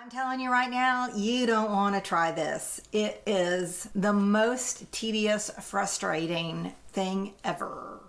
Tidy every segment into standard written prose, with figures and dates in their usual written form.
I'm telling you right now, you don't want to try this. It is the most tedious, frustrating thing ever.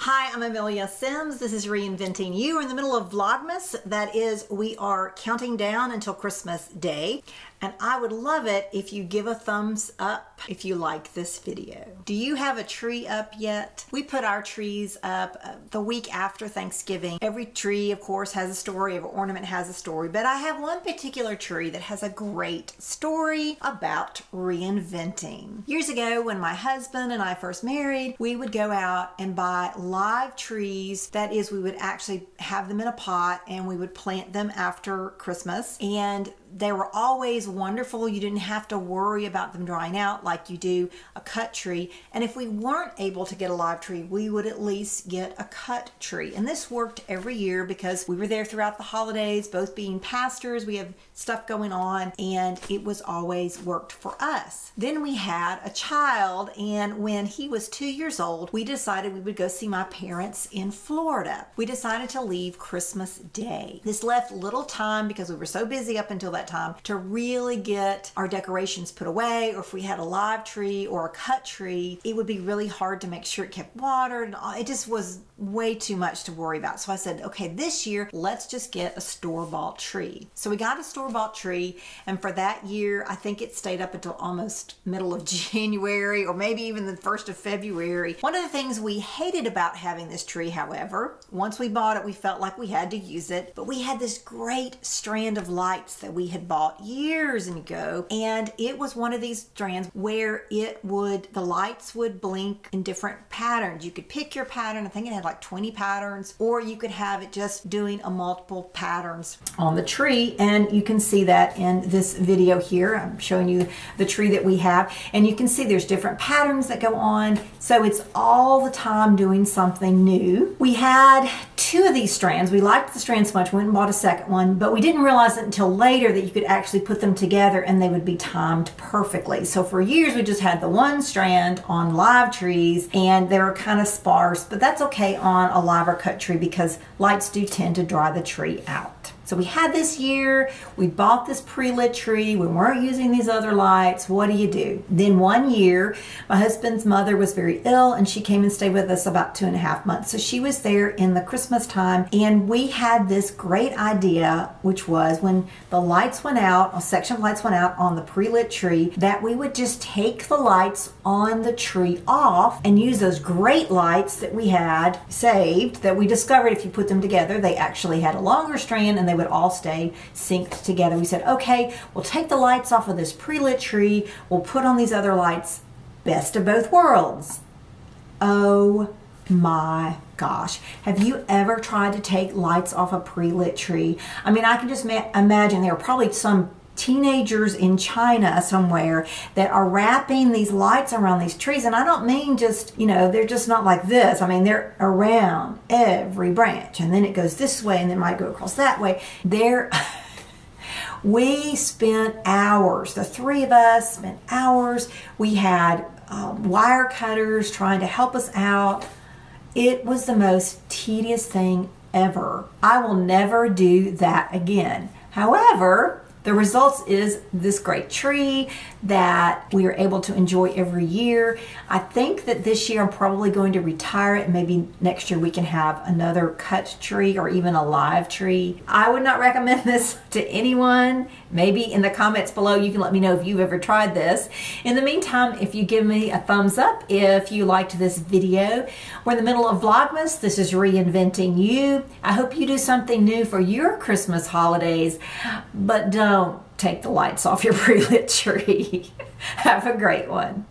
Hi, I'm Amelia Sims. This is Reinventing You. We're in the middle of Vlogmas. That is, we are counting down until Christmas Day. And I would love it if you give a thumbs up if you like this video. Do you have a tree up yet? We put our trees up the week after Thanksgiving. Every tree, of course, has a story. Every ornament has a story. But I have one particular tree that has a great story about reinventing. Years ago, when my husband and I first married, we would go out and buy live trees. That is, we would actually have them in a pot and we would plant them after Christmas. And they were always wonderful. You didn't have to worry about them drying out like you do a cut tree. And if we weren't able to get a live tree, we would at least get a cut tree. And this worked every year because we were there throughout the holidays, both being pastors, we have stuff going on, and it was always worked for us. Then we had a child, and when he was 2 years old, we decided we would go see my parents in Florida. We decided to leave Christmas Day. This left little time because we were so busy up until that time to really get our decorations put away, or if we had a live tree or a cut tree, it would be really hard to make sure it kept watered. It just was way too much to worry about. So I said, okay, this year, let's just get a store-bought tree. So we got a store-bought tree, and for that year, I think it stayed up until almost middle of January, or maybe even the 1st of February. One of the things we hated about having this tree, however, once we bought it, we felt like we had to use it, but we had this great strand of lights that we had bought years ago, and it was one of these strands where the lights would blink in different patterns. You could pick your pattern. I think it had like 20 patterns, or you could have it just doing a multiple patterns on the tree, and you can see that in this video here. I'm showing you the tree that we have, and you can see there's different patterns that go on, so it's all the time doing something new. We had 2 of these strands. We liked the strands so much, we went and bought a second one, but we didn't realize it until later that you could actually put them together and they would be timed perfectly. So for years we just had the one strand on live trees, and they were kind of sparse, but that's okay on a live or cut tree because lights do tend to dry the tree out. So we had this year, we bought this pre-lit tree, we weren't using these other lights. What do? Then one year, my husband's mother was very ill, and she came and stayed with us about 2.5 months. So she was there in the Christmas time, and we had this great idea, which was when the lights went out, a section of lights went out on the pre-lit tree, that we would just take the lights on the tree off and use those great lights that we had saved, that we discovered if you put them together, they actually had a longer strand and they would all stay synced together. We said, okay, we'll take the lights off of this pre-lit tree, we'll put on these other lights. Best of both worlds. Oh my gosh. Have you ever tried to take lights off a pre-lit tree? I mean, I can just imagine there are probably some teenagers in China somewhere that are wrapping these lights around these trees, and I don't mean just, they're just not like this. I mean, they're around every branch, and then it goes this way, and then it might go across that way. We spent hours, the 3 of us spent hours. We had wire cutters trying to help us out. It was the most tedious thing ever. I will never do that again. However, the results is this great tree that we are able to enjoy every year. I think that this year I'm probably going to retire it. Maybe next year we can have another cut tree or even a live tree. I would not recommend this to anyone. Maybe in the comments below you can let me know if you've ever tried this. In the meantime, if you give me a thumbs up if you liked this video. We're in the middle of Vlogmas. This is Reinventing You. I hope you do something new for your Christmas holidays, but don't take the lights off your pre-lit tree. Have a great one.